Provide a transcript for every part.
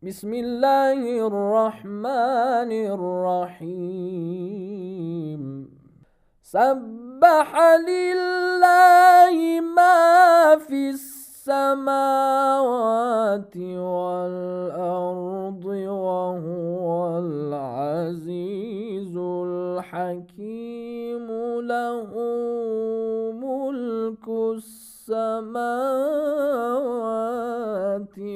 Bismillahirrahmanirrahim. Sabbaha lillahi ma fis samawati wal ardi wa huwal azizul hakim. Lahu mulkus samawati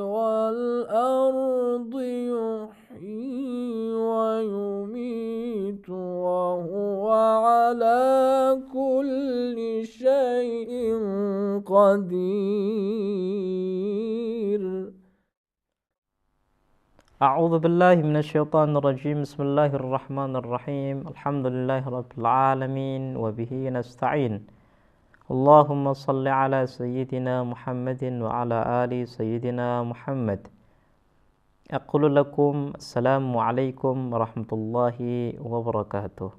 wal ardi yuhyi wa yumitu wa huwa ala kulli syai'in qadir. A'udzu billahi minasyaitonir rajim. Bismillahirrahmanirrahim. Alhamdulillahirabbil alamin wa bihi nasta'in. Allahumma salli ala sayyidina Muhammadin wa ala ali sayyidina Muhammad. Aqulu lakum assalamualaikum warahmatullahi wabarakatuh.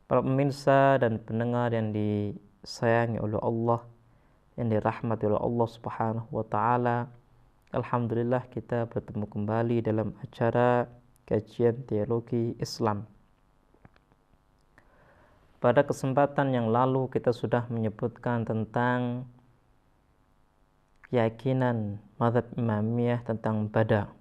Para pemirsa dan pendengar yang disayangi oleh Allah, yang dirahmati oleh Allah Subhanahu wa taala, alhamdulillah kita bertemu kembali dalam acara kajian teologi Islam. Pada kesempatan yang lalu kita sudah menyebutkan tentang keyakinan mazhab Imamiyah tentang bada,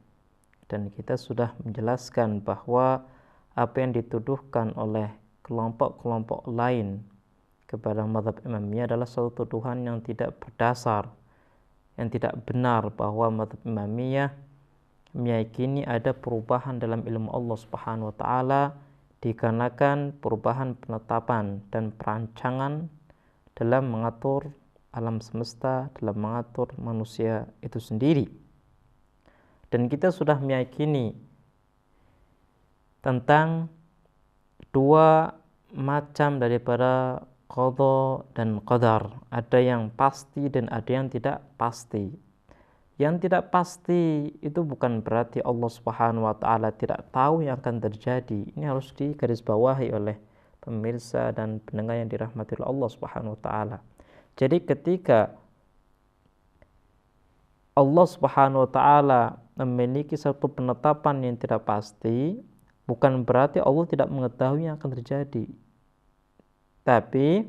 dan kita sudah menjelaskan bahwa apa yang dituduhkan oleh kelompok-kelompok lain kepada mazhab Imamiyah adalah suatu tuduhan yang tidak berdasar, yang tidak benar, bahwa mazhab Imamiyah meyakini ada perubahan dalam ilmu Allah Subhanahu wa taala dikarenakan perubahan penetapan dan perancangan dalam mengatur alam semesta, dalam mengatur manusia itu sendiri. Dan kita sudah meyakini tentang dua macam daripada qada dan qadar. Ada yang pasti dan ada yang tidak pasti. Yang tidak pasti itu bukan berarti Allah Subhanahu wa taala tidak tahu yang akan terjadi. Ini harus digarisbawahi oleh pemirsa dan pendengar yang dirahmati oleh Allah Subhanahu wa taala. Jadi ketika Allah Subhanahu wa taala memiliki satu penetapan yang tidak pasti, bukan berarti Allah tidak mengetahui yang akan terjadi. Tapi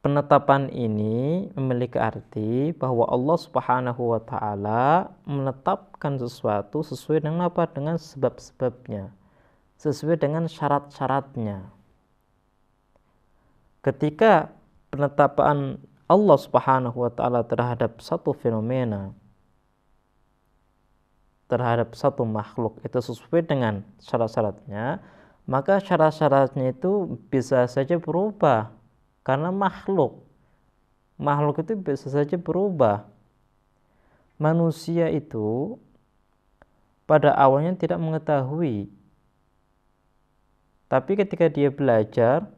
penetapan ini memiliki arti bahwa Allah Subhanahu wa taala menetapkan sesuatu sesuai dengan apa? Dengan sebab-sebabnya, sesuai dengan syarat-syaratnya. Ketika penetapan Allah Subhanahu wa taala terhadap satu fenomena, terhadap satu makhluk itu sesuai dengan syarat-syaratnya, maka syarat-syaratnya itu bisa saja berubah. Karena makhluk itu bisa saja berubah. Manusia itu pada awalnya tidak mengetahui, tapi ketika dia belajar,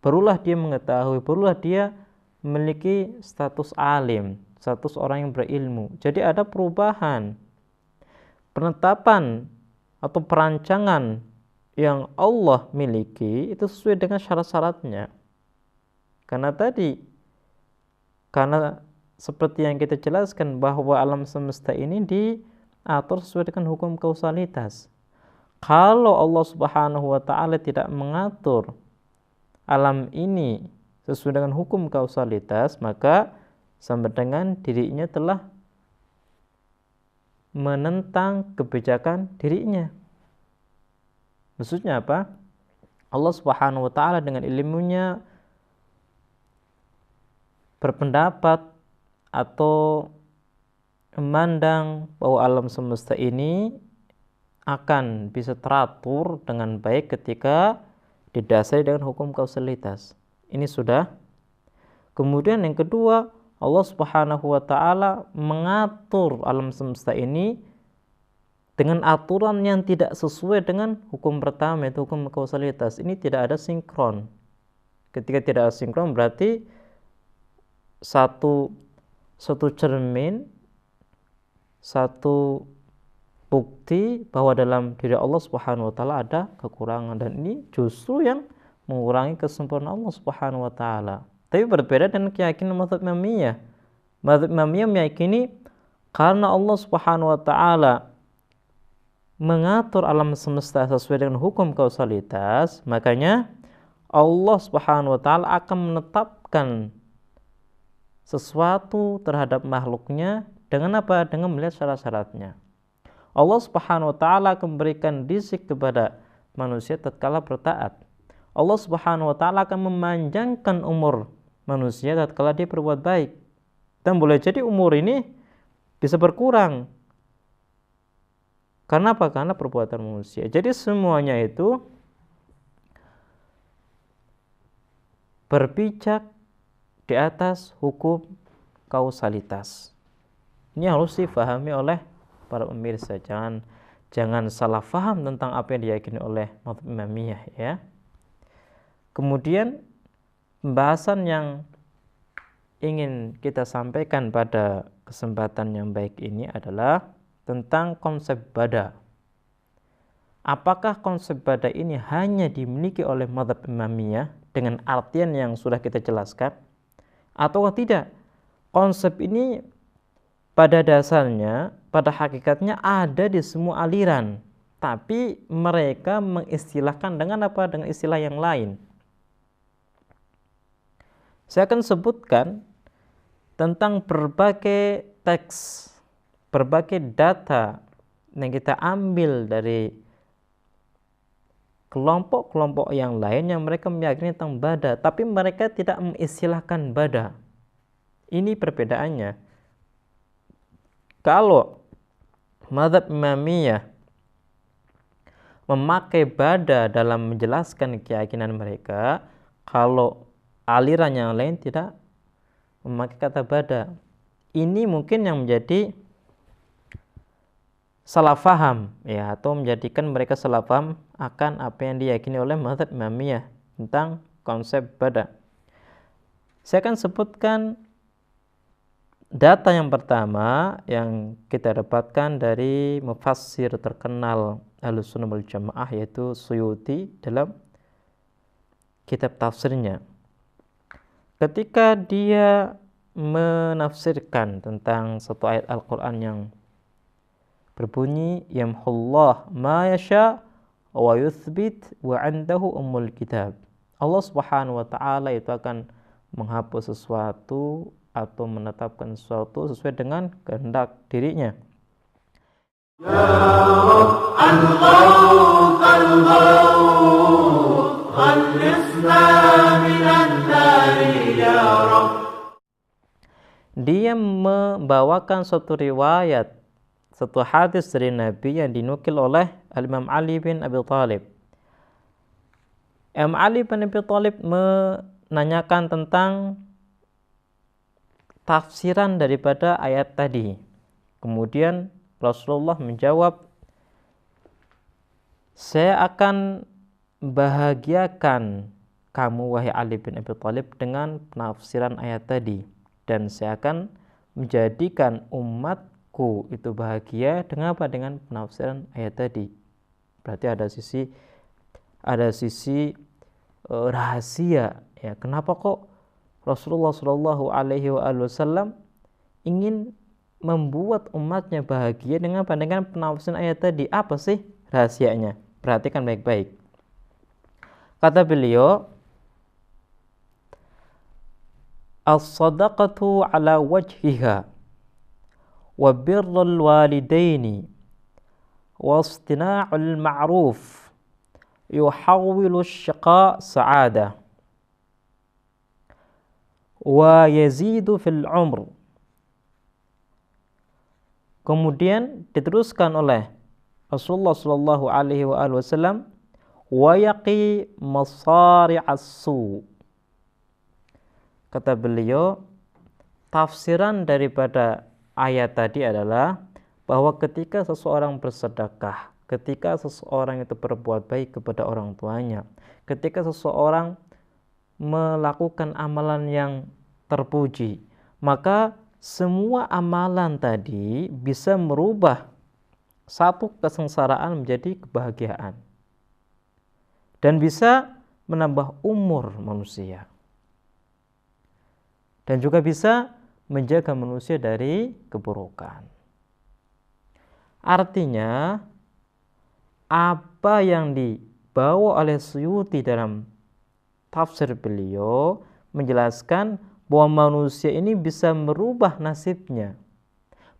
barulah dia mengetahui, barulah dia memiliki status alim, status orang yang berilmu. Jadi ada perubahan. Penetapan atau perancangan yang Allah miliki itu sesuai dengan syarat-syaratnya. Karena seperti yang kita jelaskan bahwa alam semesta ini diatur sesuai dengan hukum kausalitas. Kalau Allah Subhanahu wa taala tidak mengatur alam ini sesuai dengan hukum kausalitas, maka sama dengan dirinya telah menentang kebijakan dirinya. Maksudnya apa? Allah Subhanahu wa taala dengan ilmunya berpendapat atau memandang bahwa alam semesta ini akan bisa teratur dengan baik ketika didasari dengan hukum kausalitas. Ini sudah. Kemudian yang kedua, Allah Subhanahu wa taala mengatur alam semesta ini dengan aturan yang tidak sesuai dengan hukum pertama, yaitu hukum kausalitas. Ini tidak ada sinkron. Ketika tidak ada sinkron berarti satu cermin, satu bukti bahwa dalam diri Allah Subhanahu wa taala ada kekurangan, dan ini justru yang mengurangi kesempurnaan Allah Subhanahu wa taala. Tapi berbeda dengan keyakinan mazhab Imamiyah. Mazhab Imamiyah meyakini Karena Allah Subhanahu wa taala mengatur alam semesta sesuai dengan hukum kausalitas, makanya Allah Subhanahu wa taala akan menetapkan sesuatu terhadap makhluknya dengan apa? Dengan melihat syarat-syaratnya. Allah Subhanahu wa taala akan memberikan rizq kepada manusia tatkala bertaat. Allah Subhanahu wa taala akan memanjangkan umur manusia tatkala dia berbuat baik. Dan boleh jadi umur ini bisa berkurang. Karena apa? Karena perbuatan manusia. Jadi semuanya itu berpijak di atas hukum kausalitas. Ini harus difahami oleh para pemirsa. Jangan salah faham tentang apa yang diyakini oleh mazhab Imamiyah ya. Kemudian pembahasan yang ingin kita sampaikan pada kesempatan yang baik ini adalah tentang konsep bada. Apakah konsep bada ini hanya dimiliki oleh mazhab Imamiyah dengan artian yang sudah kita jelaskan atau tidak? Konsep ini pada dasarnya, pada hakikatnya ada di semua aliran, tapi mereka mengistilahkan dengan apa? Dengan istilah yang lain. Saya akan sebutkan tentang berbagai teks, berbagai data yang kita ambil dari kelompok-kelompok yang lain yang mereka meyakini tentang bada, tapi mereka tidak mengistilahkan bada. Ini perbedaannya. Kalau mazhab Imamiyah memakai bada dalam menjelaskan keyakinan mereka, kalau aliran yang lain tidak memakai kata bada. Ini mungkin yang menjadi salah faham ya, atau menjadikan mereka salah faham akan apa yang diyakini oleh mazhab Imamiyah tentang konsep bada. Saya akan sebutkan data yang pertama yang kita dapatkan dari mufassir terkenal Ahlussunnah wal Jamaah, yaitu Suyuti dalam kitab tafsirnya. Ketika dia menafsirkan tentang satu ayat Al-Quran yang berbunyi yamhullah ma yasha wa yuthbit wa 'indahu ummul kitab. Allah Subhanahu wa taala itu akan menghapus sesuatu atau menetapkan sesuatu sesuai dengan kehendak dirinya. Ya Rabb al-Ghawth al-Ghawth khallisna minan nari ya Rabb. Dia membawakan suatu riwayat, satu hadis dari Nabi yang dinukil oleh Imam Ali bin Abi Thalib. Imam Ali bin Abi Thalib menanyakan tentang tafsiran daripada ayat tadi. Kemudian Rasulullah menjawab, saya akan bahagiakan kamu wahai Ali bin Abi Thalib dengan penafsiran ayat tadi, dan saya akan menjadikan umatku itu bahagia dengan apa? Dengan penafsiran ayat tadi. Berarti ada sisi rahasia ya. Kenapa kok Rasulullah Shallallahu Alaihi Wasallam ingin membuat umatnya bahagia dengan penafsiran ayat tadi? Apa sih rahasianya? Perhatikan baik-baik. Kata beliau, as-sadaqatu ala wajhiha wa birrul walidaini wa istina'ul ma'ruf yuhawwilu syaqa sa'adah wa yazidu fil umr. Kemudian diteruskan oleh Rasulullah sallallahu alaihi wasallam, wa yaqi masari'as su. Kata beliau, tafsiran daripada ayat tadi adalah bahwa ketika seseorang bersedekah, ketika seseorang itu berbuat baik kepada orang tuanya, ketika seseorang melakukan amalan yang terpuji, maka semua amalan tadi bisa merubah satu kesengsaraan menjadi kebahagiaan dan bisa menambah umur manusia dan juga bisa menjaga manusia dari keburukan. Artinya apa yang dibawa oleh Suyuti dalam tafsir beliau menjelaskan bahwa manusia ini bisa merubah nasibnya,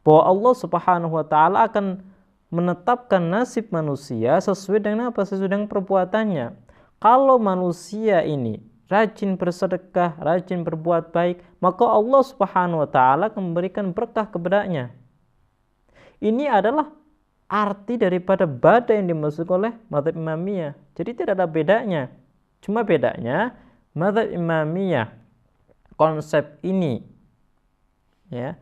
bahwa Allah Subhanahu wa taala akan menetapkan nasib manusia sesuai dengan apa? Sesuai dengan perbuatannya. Kalau manusia ini rajin bersedekah, rajin berbuat baik, maka Allah Subhanahu wa taala akan memberikan berkah kepadanya. Ini adalah arti daripada bada yang dimaksud oleh mazhab Imamiyah. Jadi tidak ada bedanya. Cuma bedanya mazhab Imamiyah konsep ini ya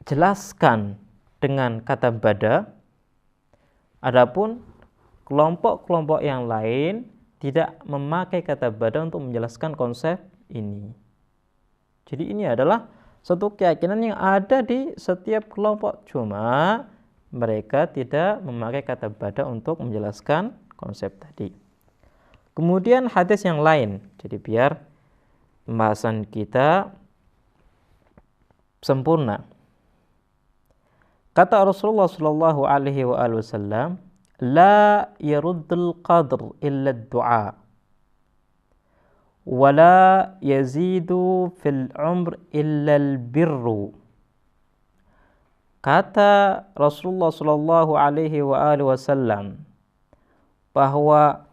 dijelaskan dengan kata bada. Adapun kelompok-kelompok yang lain tidak memakai kata bada untuk menjelaskan konsep ini. Jadi ini adalah satu keyakinan yang ada di setiap kelompok, cuma mereka tidak memakai kata bada untuk menjelaskan konsep tadi. Kemudian hadis yang lain, jadi biar pembahasan kita sempurna. Kata Rasulullah sallallahu alaihi wasallam, la yaruddul qadr illa ad-du'a wa la yazidu fil umr illa al-birru. Kata Rasulullah sallallahu alaihi wasallam bahwa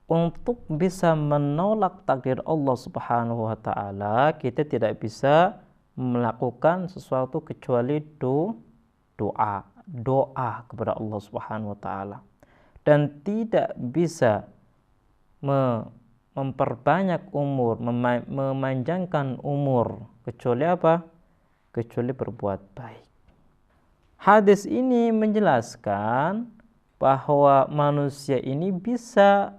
untuk bisa menolak takdir Allah Subhanahu wa taala, kita tidak bisa melakukan sesuatu kecuali doa kepada Allah Subhanahu wa taala, dan tidak bisa memperbanyak umur, memanjangkan umur kecuali apa? Kecuali berbuat baik. Hadis ini menjelaskan bahwa manusia ini bisa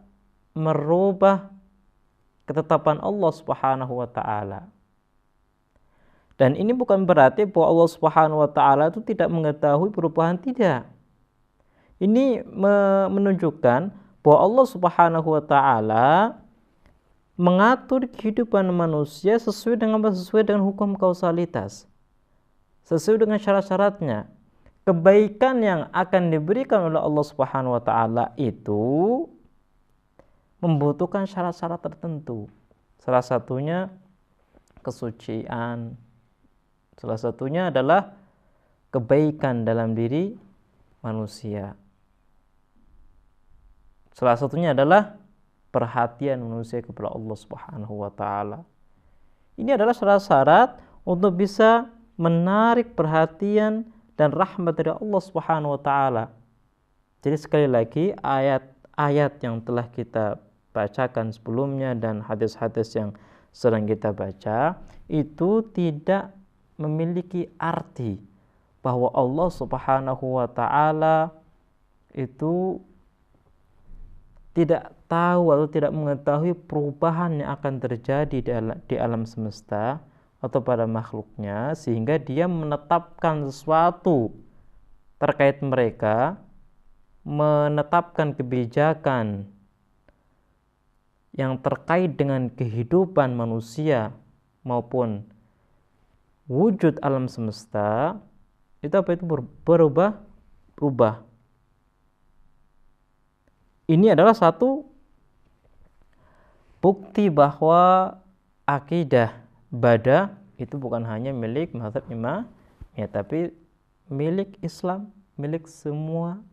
merubah ketetapan Allah Subhanahu wa taala. Dan ini bukan berarti bahwa Allah Subhanahu wa taala itu tidak mengetahui perubahan, tidak. Ini menunjukkan bahwa Allah Subhanahu wa taala mengatur kehidupan manusia sesuai dengan hukum kausalitas. Sesuai dengan syarat-syaratnya. Kebaikan yang akan diberikan oleh Allah Subhanahu wa taala itu membutuhkan syarat-syarat tertentu. Salah satunya kesucian. Salah satunya adalah kebaikan dalam diri manusia. Salah satunya adalah perhatian manusia kepada Allah Subhanahu wa taala. Ini adalah syarat-syarat untuk bisa menarik perhatian dan rahmat dari Allah Subhanahu wa taala. Jadi sekali lagi ayat-ayat yang telah kita bacakan sebelumnya dan hadis-hadis yang sedang kita baca itu tidak memiliki arti bahwa Allah Subhanahu wa taala itu tidak tahu atau tidak mengetahui perubahan yang akan terjadi di alam semesta atau pada makhluknya, sehingga dia menetapkan sesuatu terkait mereka, menetapkan kebijakan yang terkait dengan kehidupan manusia maupun wujud alam semesta, itu apa itu berubah. Ini adalah satu bukti bahwa akidah bada itu bukan hanya milik mazhab Imamiyah, tapi milik Islam, milik semua.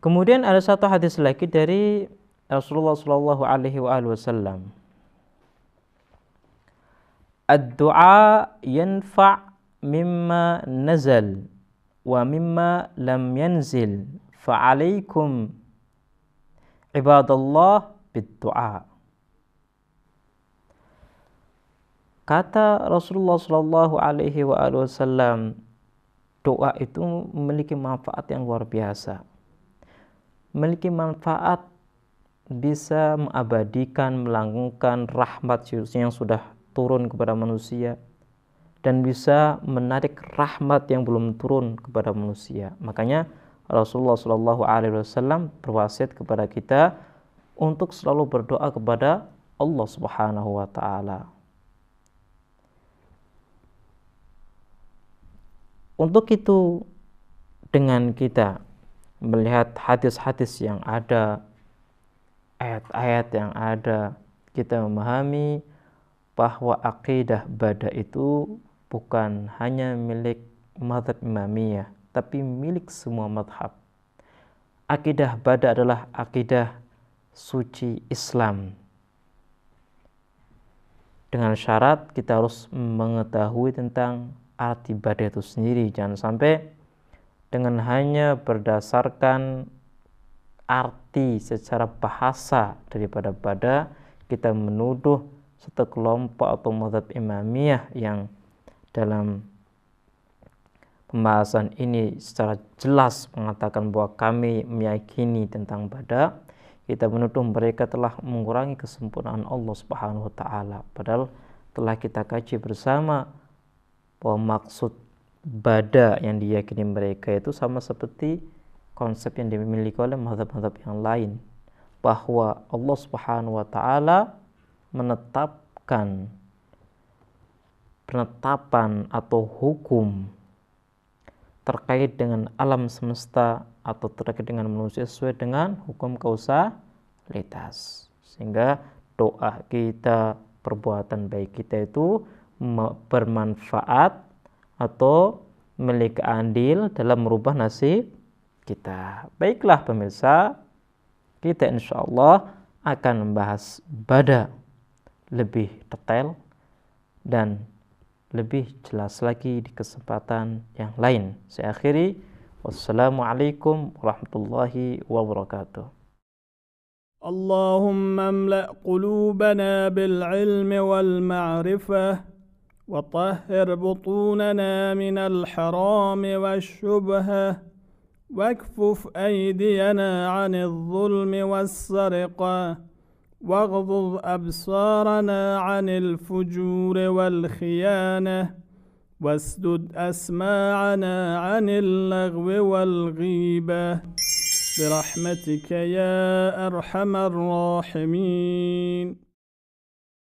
Kemudian ada satu hadis lagi dari Rasulullah sallallahu alaihi wasallam. Ad-du'a yanfa' mimma nazal wa mimma lam yanzil fa'alaikum ibadallah bid-du'a. Kata Rasulullah sallallahu alaihi wasallam, doa itu memiliki manfaat yang luar biasa. Memiliki manfaat bisa mengabadikan, melanggengkan rahmat yang sudah turun kepada manusia, dan bisa menarik rahmat yang belum turun kepada manusia. Makanya Rasulullah Shallallahu Alaihi Wasallam berwasiat kepada kita untuk selalu berdoa kepada Allah Subhanahu Wa Taala. Untuk itu, dengan kita melihat hadis-hadis yang ada, ayat-ayat yang ada, kita memahami bahwa akidah Bada itu bukan hanya milik mazhab Imamiyah, tapi milik semua mazhab. Akidah Bada adalah akidah suci Islam. Dengan syarat kita harus mengetahui tentang arti Bada itu sendiri. Jangan sampai dengan hanya berdasarkan arti secara bahasa daripada Bada, kita menuduh satu kelompok atau mazhab Imamiyah yang dalam pembahasan ini secara jelas mengatakan bahwa kami meyakini tentang Bada, kita menuduh mereka telah mengurangi kesempurnaan Allah Subhanahu wa taala. Padahal telah kita kaji bersama bahwa maksud Bada yang diyakini mereka itu sama seperti konsep yang dimiliki oleh mazhab-mazhab yang lain, bahwa Allah Subhanahu wa taala menetapkan penetapan atau hukum terkait dengan alam semesta atau terkait dengan manusia sesuai dengan hukum kausalitas, sehingga doa kita, perbuatan baik kita itu bermanfaat atau memiliki andil dalam merubah nasib kita. Baiklah pemirsa, kita insyaallah akan membahas Bada lebih detail dan lebih jelas lagi di kesempatan yang lain. Saya akhiri, wassalamualaikum warahmatullahi wabarakatuh. اللهم املأ قلوبنا بالعلم والمعرفة وطهر بطوننا من الحرام والشبهة واكفف أيدينا عن الظلم والسرقة واغضض أبصارنا عن الفجور والخيانة واسدد أسماعنا عن اللغو والغيبة برحمتك يا أرحم الراحمين.